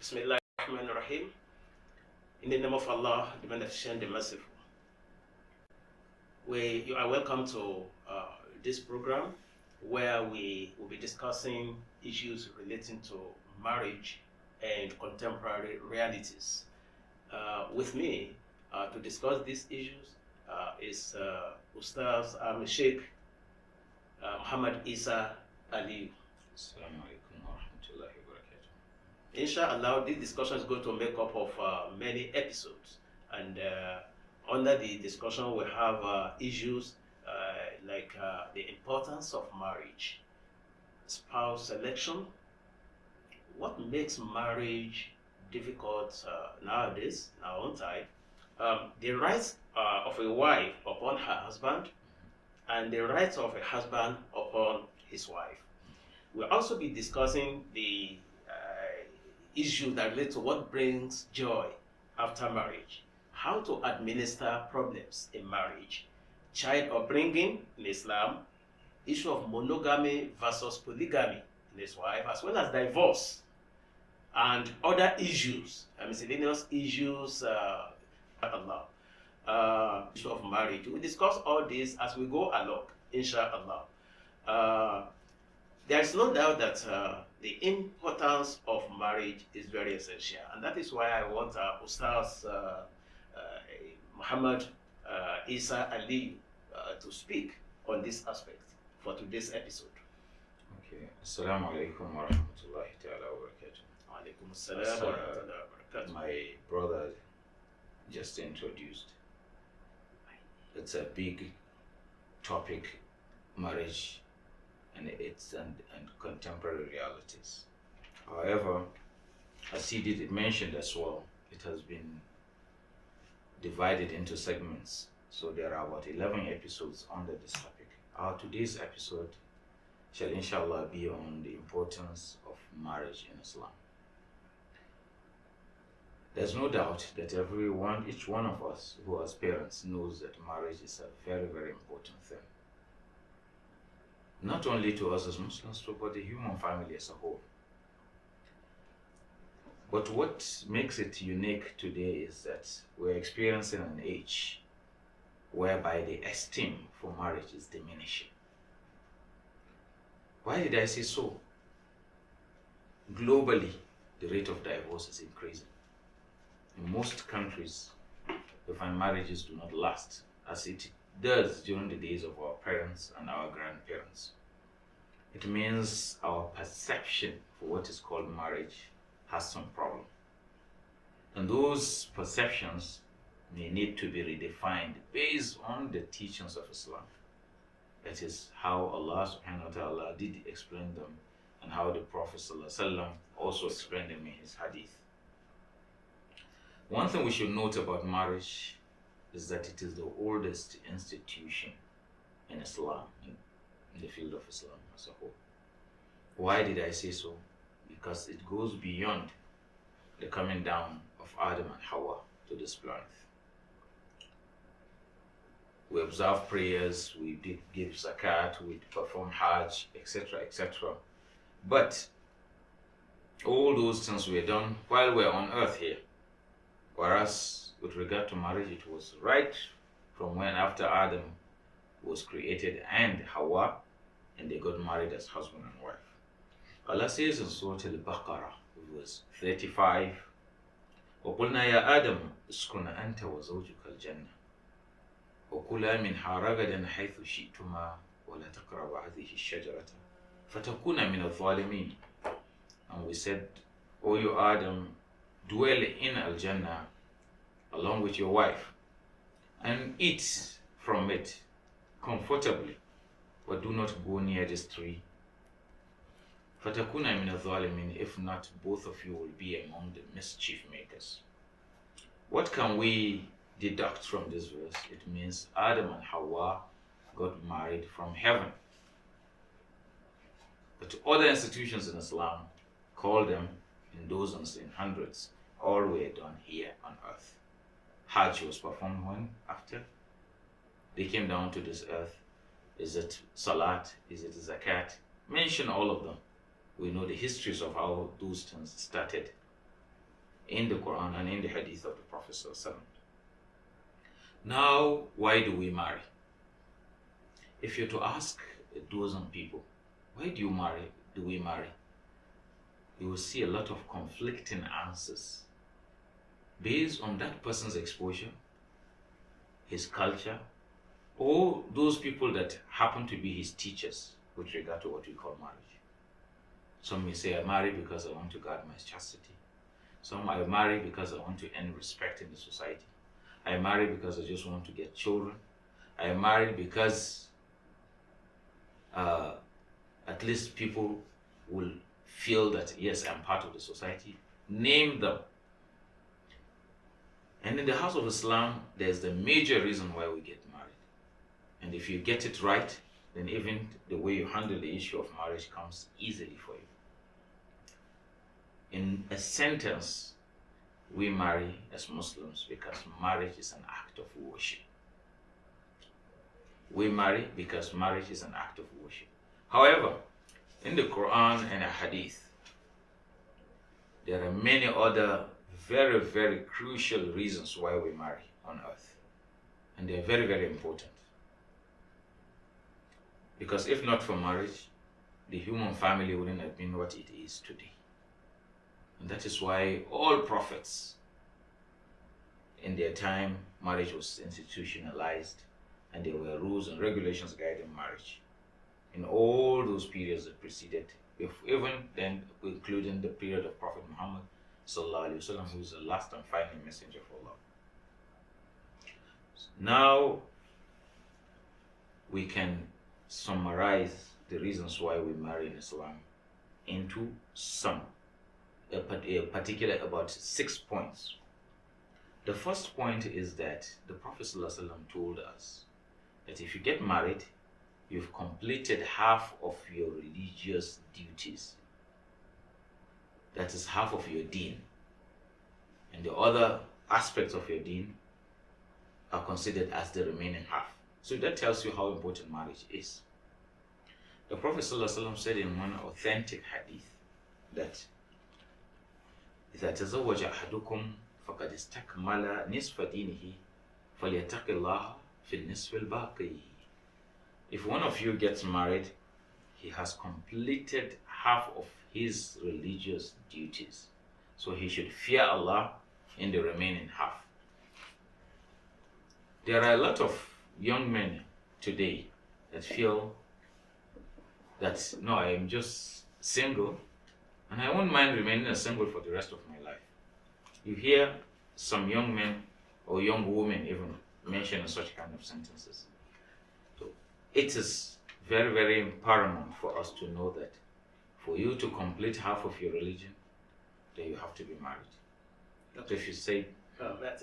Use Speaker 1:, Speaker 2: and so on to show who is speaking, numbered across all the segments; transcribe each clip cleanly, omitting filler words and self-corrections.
Speaker 1: Bismillah ar-Rahman ar-Rahim. In the name of Allah, the Beneficent, the Merciful. You are welcome to this program where we will be discussing issues relating to marriage and contemporary realities. With me to discuss these issues is Ustaz Sheikh Muhammad Isa Ali.
Speaker 2: Assalamu alaikum wa rahmatullahi wa barakatuh.
Speaker 1: Inshallah, this discussion is going to make up of many episodes, and under the discussion we have issues like the importance of marriage, spouse selection, what makes marriage difficult nowadays, in our own time, the rights of a wife upon her husband, and the rights of a husband upon his wife. We'll also be discussing the issues that relate to what brings joy after marriage, how to administer problems in marriage, child upbringing in Islam, issue of monogamy versus polygamy in his wife, as well as divorce, and other issues, miscellaneous issues, issue of marriage. We'll discuss all this as we go along, inshallah. There is no doubt that the importance of marriage is very essential, and that is why I want Ustaz Muhammad Isa Ali to speak on this aspect for today's episode.
Speaker 2: Okay. Assalamu alaikum wa rahmatullahi ta'ala wa barakatuh.
Speaker 1: Wa alaikum assalam wa rahmatullahi wa barakatuh.
Speaker 2: My brother just introduced. It's a big topic, marriage and contemporary realities. However, as he did mention as well, it has been divided into segments. So there are about 11 episodes under this topic. Our today's episode shall inshallah be on the importance of marriage in Islam. There's no doubt that each one of us who as parents knows that marriage is a very, very important thing. Not only to us as Muslims, but the human family as a whole. But what makes it unique today is that we're experiencing an age whereby the esteem for marriage is diminishing. Why did I say so? Globally, the rate of divorce is increasing. In most countries, we find marriages do not last as it does during the days of our parents and our grandparents. It means our perception for what is called marriage has some problem. And those perceptions may need to be redefined based on the teachings of Islam. That is how Allah subhanahu wa ta'ala did explain them, and how the Prophet ﷺ also explained them in his hadith. One thing we should note about marriage is that it is the oldest institution in Islam, in the field of Islam as a whole. Why did I say so? Because it goes beyond the coming down of Adam and Hawa to this planet. We observe prayers, we did give zakat, we perform hajj, etc., etc. But all those things were done while we're on earth here. Whereas with regard to marriage, it was right from when after Adam was created and Hawa, and they got married as husband and wife. Allah says in Surah Al-Baqarah, verse 35, وَقُلْنَا يَا آدَمُ اسْكُنْ أَنْتَ وَزَوْجُكَ الْجَنَّةَ وَكُلَا مِنْهَا رَغَدًا حَيْثُ شِئْتُمَا وَلَا تَقْرَبَا هَذِهِ الشَّجَرَةَ فَتَكُونَ مِنَ الظَّالِمِينَ. And we said, O you Adam, dwell in Al-Jannah along with your wife and eat from it comfortably, but do not go near this tree. فَتَكُونَ مِنَ الظَّالِمِينَ. If not, both of you will be among the mischief makers. What can we deduct from this verse? It means Adam and Hawa got married from heaven. But other institutions in Islam call them in dozens, in hundreds, all were done here on earth. Hajj was performed when? After they came down to this earth. Is it Salat? Is it Zakat? Mention all of them. We know the histories of how those things started. in the Quran and in the Hadith of the Prophet ﷺ. Now, why do we marry? If you're to ask a dozen people, why do we marry? You will see a lot of conflicting answers based on that person's exposure, his culture, or those people that happen to be his teachers with regard to what we call marriage. Some may say, I marry because I want to guard my chastity. Some, I marry because I want to earn respect in the society. I marry because I just want to get children. I marry because at least people will feel that, yes, I'm part of the society. Name them. And in the house of Islam, there's the major reason why we get married. And if you get it right, then even the way you handle the issue of marriage comes easily for you. In a sentence, we marry as Muslims because marriage is an act of worship. We marry because marriage is an act of worship. However, in the Quran and a Hadith, there are many other very, very crucial reasons why we marry on earth. And they are very, very important. Because if not for marriage, the human family wouldn't have been what it is today. And that is why all prophets, in their time, marriage was institutionalized and there were rules and regulations guiding marriage. In all those periods that preceded, even then including the period of Prophet Muhammad sallallahu alaihi wasallam, who is the last and final messenger of Allah. Now we can summarize the reasons why we marry in Islam into particular about 6 points. The first point is that the Prophet ﷺ told us that if you get married, you've completed half of your religious duties. That is half of your deen. And the other aspects of your deen are considered as the remaining half. So that tells you how important marriage is. The Prophet ﷺ said in one authentic hadith that إذا تزوج أحدكم فقد استكمل نصف دينه فليتق الله في النصف الباقي. If one of you gets married, he has completed half of his religious duties. So he should fear Allah in the remaining half. There are a lot of young men today that feel that, no, I am just single and I won't mind remaining a single for the rest of my life. You hear some young men or young women even mention such kind of sentences. So it is very, very paramount for us to know that for you to complete half of your religion, then you have to be married. So if you say...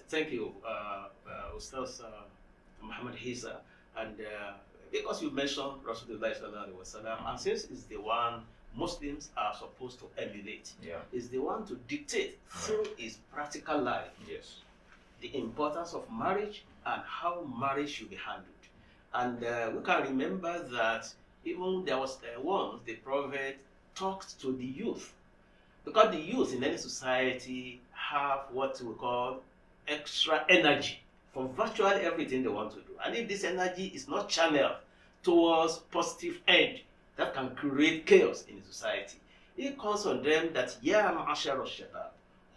Speaker 1: thank you, Ustaz Muhammad Hisa. And because you mentioned Rasulullah sallallahu alaihi wasallam, and since it's the one Muslims are supposed to emulate, is the one to dictate through his practical life the importance of marriage and how marriage should be handled. And we can remember that even there was once the Prophet talked to the youth, because the youth in any society have what we call extra energy for virtually everything they want to do. And if this energy is not channeled towards positive end, that can create chaos in the society. It calls on them that, Ya ma'ashar al-shabab,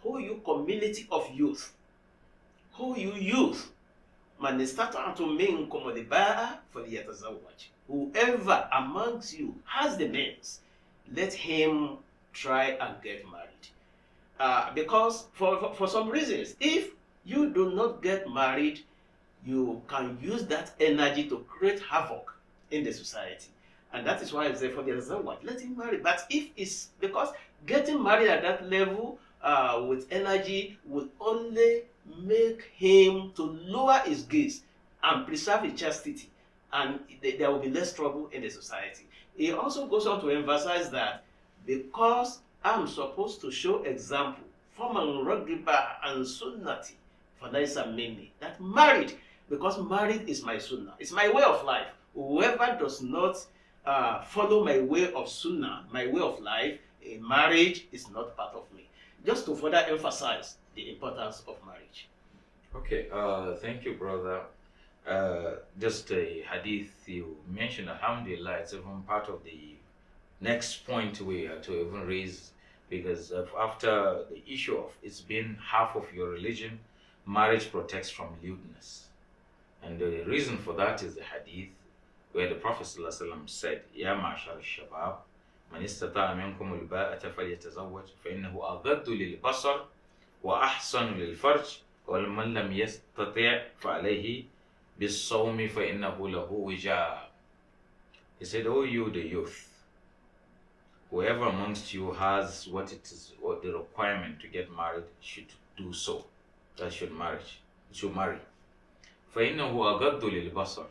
Speaker 1: who you community of youth, who you youth, man istata'tum minkum al-ba'a falyatazawwaj. Whoever amongst you has the means, let him try and get married. Because for some reasons, if you do not get married, you can use that energy to create havoc in the society. And that is why I say for the other one, let him marry. But if it's because getting married at that level with energy will only make him to lower his gaze and preserve his chastity, and there will be less trouble in the society. He also goes on to emphasize that because I'm supposed to show example, فَمَنْ رَغِبَ عَنْ سُنَّتِي فَلَيْسَ مِنِّي, that married, because married is my sunnah, it's my way of life. Whoever does not follow my way of sunnah, my way of life, a marriage is not part of me. just to further emphasize the importance of marriage.
Speaker 2: Okay, thank you, brother. Just a hadith you mentioned, alhamdulillah, it's even part of the next point we had to even raise, because after the issue of it's been half of your religion, marriage protects from lewdness. And the reason for that is the hadith where the Prophet ﷺ said, Ya ma'ashar al-shabab, man istata'a minkum al-ba'ata falyatazawwaj fa innahu aghaddu lil-basar wa ahsanu lil-farj wa man lam yastati' fa alayhi bis-sawmi fa innahu lahu wija. He said, "O you the youth, whoever amongst you has what it is, or the requirement to get married, should do so. That should marry. فَإِنَّهُ أَغَضُّ لِلْبَصَرِ,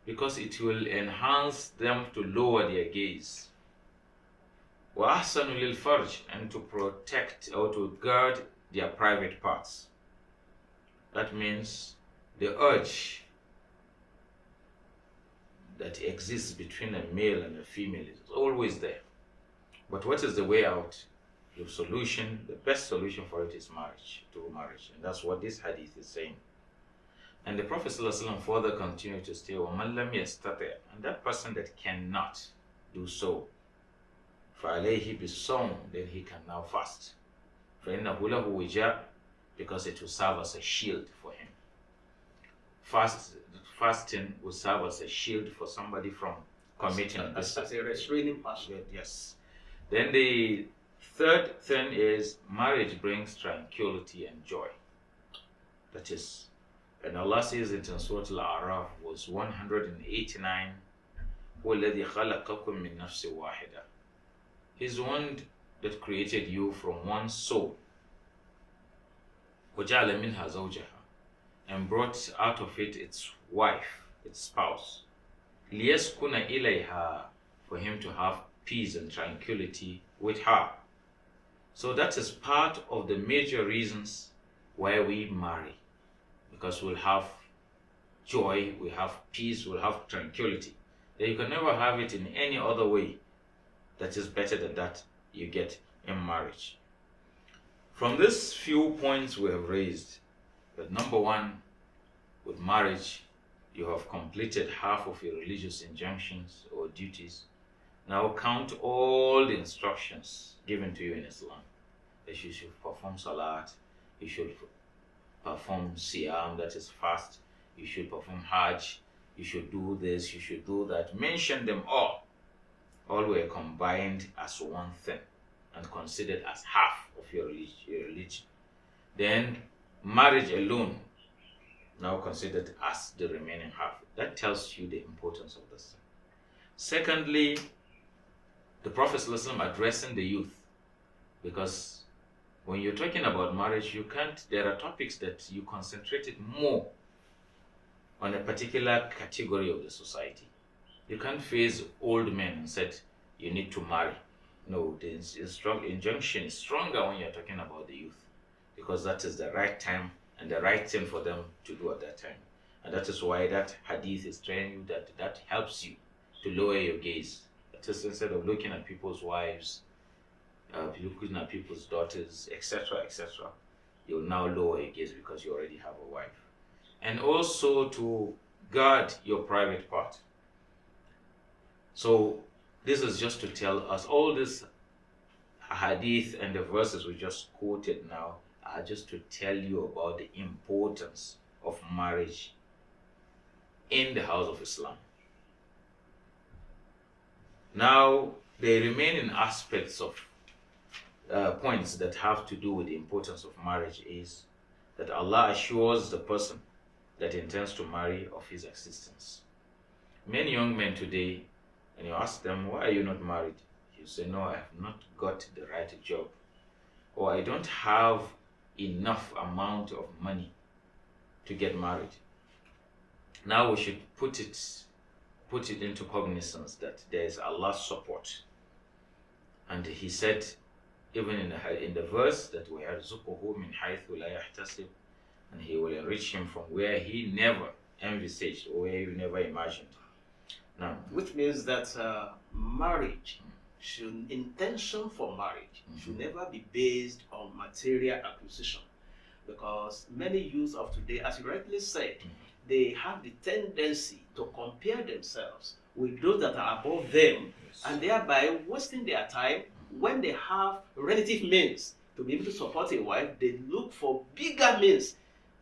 Speaker 2: because it will enhance them to lower their gaze. وَأَحْسَنُ لِلْفَرْجِ, and to protect or to guard their private parts. That means the urge that exists between a male and a female is always there. But what is the way out? The solution, the best solution for it is marriage, and that's what this hadith is saying. And the Prophet ﷺ further continued to say, وَمَنْ لَمْ يَسْتَطِعْ, and that person that cannot do so, فَعَلَيْهِ بِالصَّوْمِ, then he can now fast. فَإِنَّهُ لَهُ وِجَاء, because it will serve as a shield for him. Fasting will serve as a shield for somebody from committing
Speaker 1: as a restraining passion.
Speaker 2: Yes. Then the third thing is marriage brings tranquility and joy. That is, and Allah says it in Surah Al-A'raf, was 189, هُوَ الَّذِي خَلَقَكُم مِّن نَفْسٍ وَاحِدَةٍ. He's the one that created you from one soul. وَجَعَلَ مِنْهَا زَوْجَهَا, and brought out of it its wife, its spouse. لِيَسْكُنَ إِلَيْهَا, for him to have peace and tranquility with her. So that is part of the major reasons why we marry, because we'll have joy, we have peace, we'll have tranquility. That you can never have it in any other way that is better than that you get in marriage. From these few points we have raised, that number one, with marriage, you have completed half of your religious injunctions or duties. Now count all the instructions given to you in Islam. That you should perform salat, you should perform siyam, that is fast, you should perform hajj, you should do this, you should do that. Mention them all. All were combined as one thing and considered as half of your religion. Then marriage alone, now considered as the remaining half. That tells you the importance of this. Secondly, the Prophet ﷺ addressing the youth, because when you're talking about marriage, there are topics that you concentrated more on a particular category of the society. You can't face old men and said you need to marry. No, the injunction is stronger when you're talking about the youth, because that is the right time and the right thing for them to do at that time. And that is why that hadith is telling you that helps you to lower your gaze. That is, instead of looking at people's wives, looking at people's daughters, etc., etc., you'll now lower your gaze because you already have a wife. And also to guard your private part. So this is just to tell us, all this hadith and the verses we just quoted now are just to tell you about the importance of marriage in the house of Islam. Now, the remaining aspects of points that have to do with the importance of marriage is that Allah assures the person that intends to marry of his existence. Many young men today, and you ask them, why are you not married? You say, no, I have not got the right job, or I don't have enough amount of money to get married. Now we should put it into cognizance that there is Allah's support. And he said, even in the verse that we have, "Zuquhu min haythu la yahtasib," and he will enrich him from where he never envisaged or where he never imagined. Now,
Speaker 1: which means that marriage intention for marriage should never be based on material acquisition, because many youths of today, as you rightly said, they have the tendency to compare themselves with those that are above them, and thereby wasting their time. When they have relative means to be able to support a wife, they look for bigger means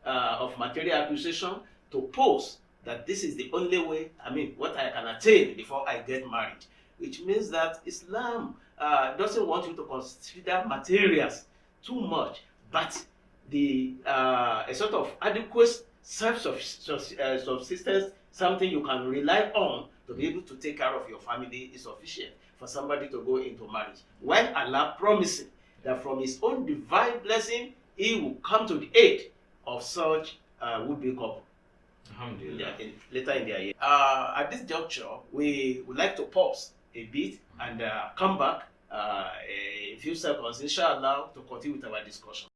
Speaker 1: of material acquisition to pose that this is the only way, what I can attain before I get married. Which means that Islam doesn't want you to consider materials too much, but a sort of adequate self-subsistence, something you can rely on to be able to take care of your family, is sufficient for somebody to go into marriage. When Allah promising that from His own divine blessing, He will come to the aid of such would-be couple. Later in their year. At this juncture, we would like to pause a bit and come back in a few seconds, inshallah, to continue with our discussion.